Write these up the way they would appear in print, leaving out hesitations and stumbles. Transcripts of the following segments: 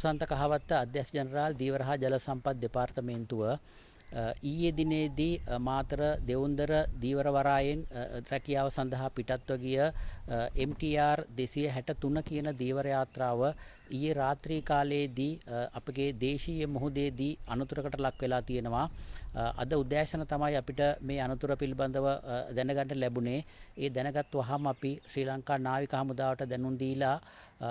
සුසන්ත කහවත්ත අධ්‍යක්ෂ ජනරාල් දීවර හා ජල සම්පත් දෙපාර්තමේන්තුව ඊයේ දිනේදී මාතර දෙවුන්දර දීවර වරායෙන් රැකියාව සඳහා පිටත්ව ගිය MTR 263 කියන දීවර යාත්‍රාව ඊයේ රාත්‍රී කාලයේදී අපගේ දේශීය මුහුදේදී අනතුරකට ලක් වෙලා තියෙනවා. අද උදෑසන තමයි අපිට මේ අනතුර පිළිබඳව දැනගන්න ලැබුණේ. ඒ දැනගත් වහම අපි ශ්‍රී ලංකා නාවික හමුදාවට දැනුම් දීලා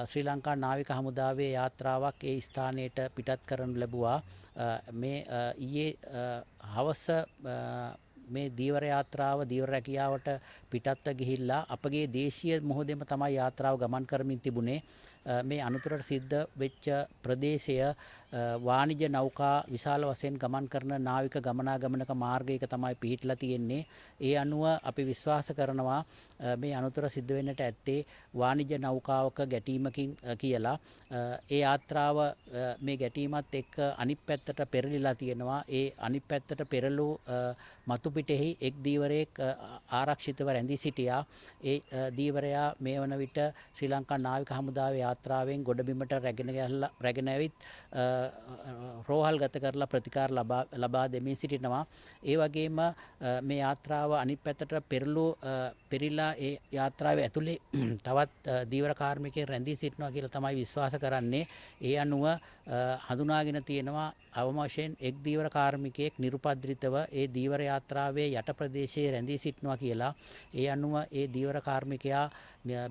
ශ්‍රී ලංකා නාවික හමුදාවේ යාත්‍රාවක් ඒ ස්ථානයට පිටත් කරනු ලැබුවා. මේ ඊයේ හවස මේ දීවර යාත්‍රාව දීවර රැකියාවට පිටත්ව ගිහිල්ලා අපගේ දේශීය මොහොතේම තමයි යාත්‍රාව ගමන් කරමින් තිබුණේ. මේ අනතුරට සිද්ධ වෙච්ච ප්‍රදේශය වාණිජ නෞකා විශාල වශයෙන් ගමන් කරන නාවික ගමනාගමනක මාර්ගයක තමයි පිහිටලා තියෙන්නේ. ඒ අනුව අපි විශ්වාස කරනවා මේ අනතුර සිද්ධ වෙන්නට ඇත්තේ වාණිජ නෞකාවක ගැටීමකින් කියලා. ඒ යාත්‍රාව මේ ගැටීමත් එක්ක අනිත් පැත්තට පෙරලිලා තියෙනවා. ඒ අනිත් පැත්තට පෙරළූ මතු පිටෙහි එක් දීවරයෙක් ආරක්ෂිතව රැඳී සිටියා. ඒ දීවරයා මේ වන විට ශ්‍රී ලංකා නාවික හමුදාවේ යාත්‍රාවෙන් ගොඩබිමට රැගෙන ඇවිත් රෝහල්ගත කරලා ප්‍රතිකාර ලබා දෙමින් සිටිනවා. ඒ වගේම මේ යාත්‍රාව අනිත් පැත්තට පෙරිලා ඒ යාත්‍රාවේ ඇතුලේ තවත් දීවර කාර්මිකයෙක් රැඳී සිටිනවා කියලා තමයි විශ්වාස කරන්නේ. ඒ අනුව හඳුනාගෙන තියෙනවා අවම වශයෙන් එක් දීවර කාර්මිකයෙක් නිරුපද්‍රිතව ඒ දීවර යාත්‍රාවේ යට ප්‍රදේශයේ රැඳී සිටිනවා කියලා. ඒ අනුව ඒ දීවර කාර්මිකයා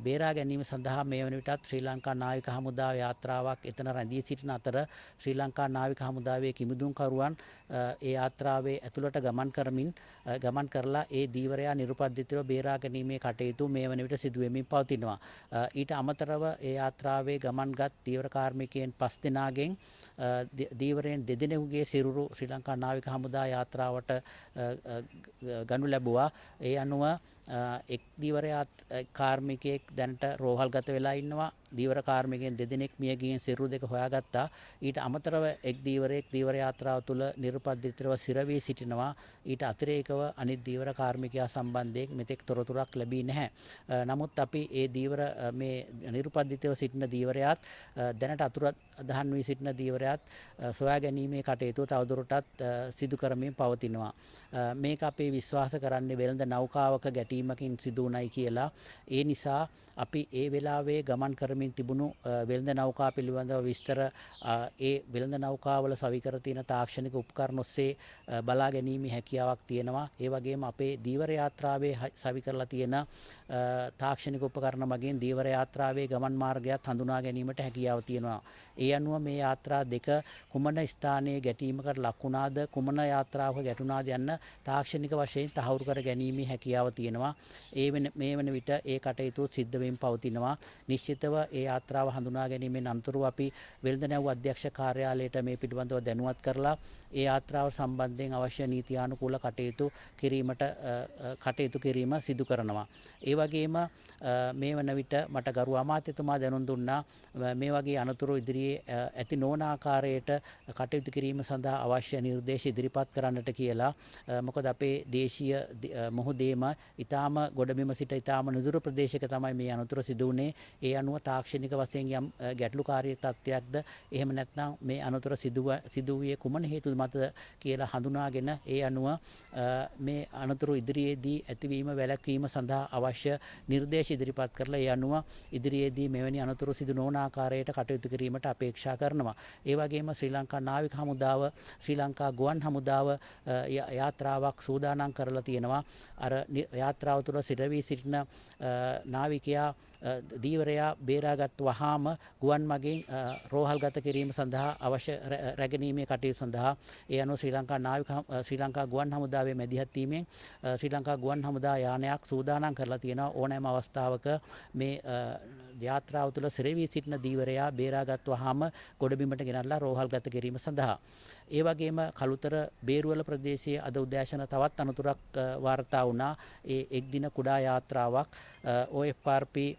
බේරා ගැනීම සඳහා මේ වන විටත් ශ්‍රී ලංකා නාවික හමුදාව යාත්‍රාවක් එතන රැඳී සිටින අතර ශ්‍රී ලංකා නාවික හමුදාවේ කිමිදුම්කරුවන් ඒ යාත්‍රාවේ ඇතුළට ගමන් කරලා ඒ දීවරයා නිරුපද්‍රිතව බේරා ගැනීමේ කටයුතු මේ වන විට සිදු වෙමින් පවතිනවා. ඊට අමතරව ඒ යාත්‍රාවේ ගමන්ගත් දීවර කාර්මිකයන් 5 දෙනාගෙන් දීවරයන් 2 දෙනෙකුගේ සිරුරු ශ්‍රී ලංකා නාවික හමුදා යාත්‍රාවට ගනු ලැබුවා. ඒ අනුව එක් දීවර කාර්මිකයෙක් දැනට රෝහල්ගත වෙලා ඉන්නවා. දීවර කාර්මිකයන් 2 දෙනෙක් මියගියන් සිරුරු දෙක හොයාගත්තා. ඊට අමතරව එක් දීවරයෙක් දීවර යාත්‍රාව තුළ නිරුපද්‍රිතව සිර වී සිටිනවා. ඊට අතිරේකව අනිත් දීවර කාර්මිකයා සම්බන්ධයෙන් මෙතෙක් තොරතුරක් ලැබී නැහැ. නමුත් අපි ඒ දීවර මේ නිරුපද්‍රිතව සිටින දීවරයාත් දැනට අතුරුදහන් වී සිටින දීවරයාත් සොයා ගැනීමේ කටයුතු තවදුරටත් සිදු කරමින් පවතිනවා. මේක අපේ විශ්වාස කරන්නේ වෙළඳ නෞකාවක ගැටීමකින් සිදු වුණයි කියලා. ඒ නිසා අපි ඒ වෙලාවේ ගමන් කරමින් තිබුණු වෙළඳ නෞකා පිළිබඳව විස්තර ඒ වෙළඳ නෞකාවල සවිකර තියෙන තාක්ෂණික උපකරණ ඔස්සේ බලා ගැනීමේ හැකියාවක් තියෙනවා. ඒ වගේම අපේ දීවර යාත්‍රාවේ සවි කරලා තියෙන තාක්ෂණික උපකරණ මගින් දීවර යාත්‍රාවේ ගමන් මාර්ගයත් හඳුනා ගැනීමට හැකියාව තියෙනවා. ඒ අනුව මේ යාත්‍රා දෙක කුමන ස්ථානයේ ගැටීමකට ලක් වුණාද කුමන යාත්‍රාවක ගැටුණාද යන්න තාක්ෂණික වශයෙන් තහවුරු කර ගැනීමේ හැකියාව තියෙනවා. මේ වන විට ඒ කටයුතු සිද්ධ වෙමින් පවතිනවා. නිශ්චිතව ඒ යාත්‍රාව හඳුනා ගැනීමෙන් අනතුරුව අපි වෙළඳ නැව් අධ්‍යක්ෂ කාර්යාලයට මේ පිළිබඳව දැනුවත් කරලා ඒ යාත්‍රාව සම්බන්ධයෙන් අවශ්‍ය නීතියානුකූල කටයුතු කිරීම සිදු කරනවා. ඒ වගේම මේ වන විට මට ගරු අමාත්‍යතුමා දැනුම් දුන්නා මේ වගේ අනතුරු ඉදිරියේ ඇති නොවන ආකාරයට කටයුතු කිරීම සඳහා අවශ්‍ය නිර්දේශ ඉදිරිපත් කරන්නට කියලා. මොකද අපේ දේශීය මොහොතේම ඊටාම ගොඩබිම සිට ඊටාම නුදුරු ප්‍රදේශයක තමයි මේ අනතුර සිදු වුණේ. ඒ අනුව තාක්ෂණික වශයෙන් යම් ගැටලුකාරී තත්ත්වයක්ද එහෙම නැත්නම් මේ අනතුර සිදු වූයේ කුමන හේතු මතද කියලා හඳුනාගෙන ඒ අනුව මේ අනතුරු ඉදිරියේදී ඇතිවීම වැළැක්වීම සඳහා අවශ්‍ය නිර්දේශ ඉදිරිපත් කරලා ඒ අනුව ඉදිරියේදී මෙවැනි අනතුරු සිදු නොවන ආකාරයට කටයුතු කිරීමට අපේක්ෂා කරනවා. ඒ වගේම ශ්‍රී ලංකා නාවික හමුදාව ශ්‍රී ලංකා ගුවන් හමුදාව යාත්‍රාවක් සූදානම් කරලා තියෙනවා. අර යාත්‍රාව තුළ සිර වී සිටින නාවිකයා දීවරයා බේරාගත් වහාම ගුවන් මගින් රෝහල්ගත කිරීම සඳහා අවශ්‍ය රැගෙනීමේ කටයුතු සඳහා ඒ අනුව ශ්‍රී ලංකා ගුවන් හමුදාවේ මැදිහත් වීමෙන් ශ්‍රී ලංකා ගුවන් හමුදා යානයක් සූදානම් කරලා තියෙනවා. ඕනෑම අවස්ථාවක මේ යාත්‍රාව තුළ සිර වී සිටින දීවරයා බේරාගත් වහාම ගොඩබිමට ගෙනල්ලා රෝහල්ගත කිරීම සඳහා. ඒ වගේම කළුතර බේරුවල ප්‍රදේශයේ අද උදෑසන තවත් අනතුරක් වාර්තා වුණා. ඒ එක් දින කුඩා යාත්‍රාවක් OFRP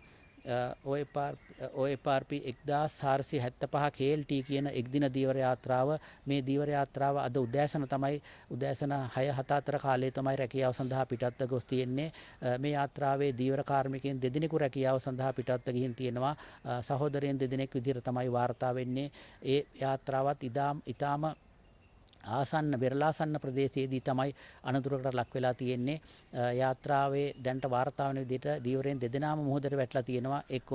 OFRP 1475 KLT කියන එක්දින දීවර යාත්‍රාව මේ දීවර යාත්‍රාව අද උදෑසන 6-7 අතර කාලයේ තමයි රැකියාව සඳහා පිටත්ව ගොස් තියෙන්නේ. මේ යාත්‍රාවේ දීවර කාර්මිකයන් දෙදෙනෙකු රැකියාව සඳහා පිටත්ව ගිහින් තියෙනවා. සහෝදරයන් දෙදෙනෙක් විදිහට තමයි වාර්තා වෙන්නේ. ඒ යාත්‍රාවත් ඉතාම ආසන්න වෙරළාසන්න ප්‍රදේශයේදී තමයි අනතුරකට ලක් වෙලා තියෙන්නේ. යාත්‍රාවේ දැන්ට වාර්තා වන විදිහට දීවරයෙන් දෙදෙනාම මුහුදට වැටලා තියෙනවා. එක්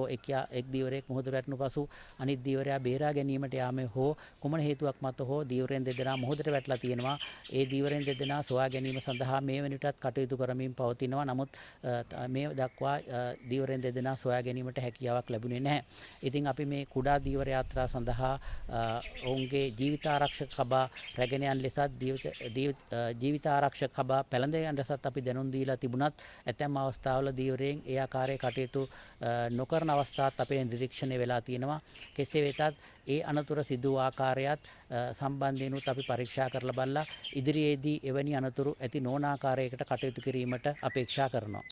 දීවරයෙක් මුහුදට වැටුණු පසු අනිත් දීවරයා බේරා ගැනීමට යාමේ හෝ කුමන හේතුවක් මත හෝ දීවරයෙන් දෙදෙනා මුහුදට වැටලා තියෙනවා. ඒ දීවරයෙන් දෙදෙනා සොයා ගැනීම සඳහා මේ වෙනටත් කටයුතු කරමින් පවතිනවා. නමුත් මේ දක්වා දීවරයෙන් දෙදෙනා සොයා ගැනීමට හැකියාවක් ලැබුණේ නැහැ. ඉතින් අපි මේ කුඩා දීවර යාත්‍රා සඳහා ඔවුන්ගේ ජීවිතාරක්ෂක කබා යන ලෙසත් ජීවිත ආරක්ෂක කබා පැළඳ යන ලෙසත් අපි දැනුම් දීලා තිබුණත් ඇතැම් අවස්ථාවල දීවරයෙන් ඒ ආකාරයේ කටයුතු නොකරන අවස්ථාත් අපේ නිරීක්ෂණය වෙලා තියෙනවා. කෙසේ වෙතත් ඒ අනතුර සිදු වූ ආකාරයත් සම්බන්ධයෙන්ුත් අපි පරීක්ෂා කරලා බලලා ඉදිරියේදී එවැනි අනතුරු ඇති නොවන ආකාරයකට කටයුතු කිරීමට අපේක්ෂා කරනවා.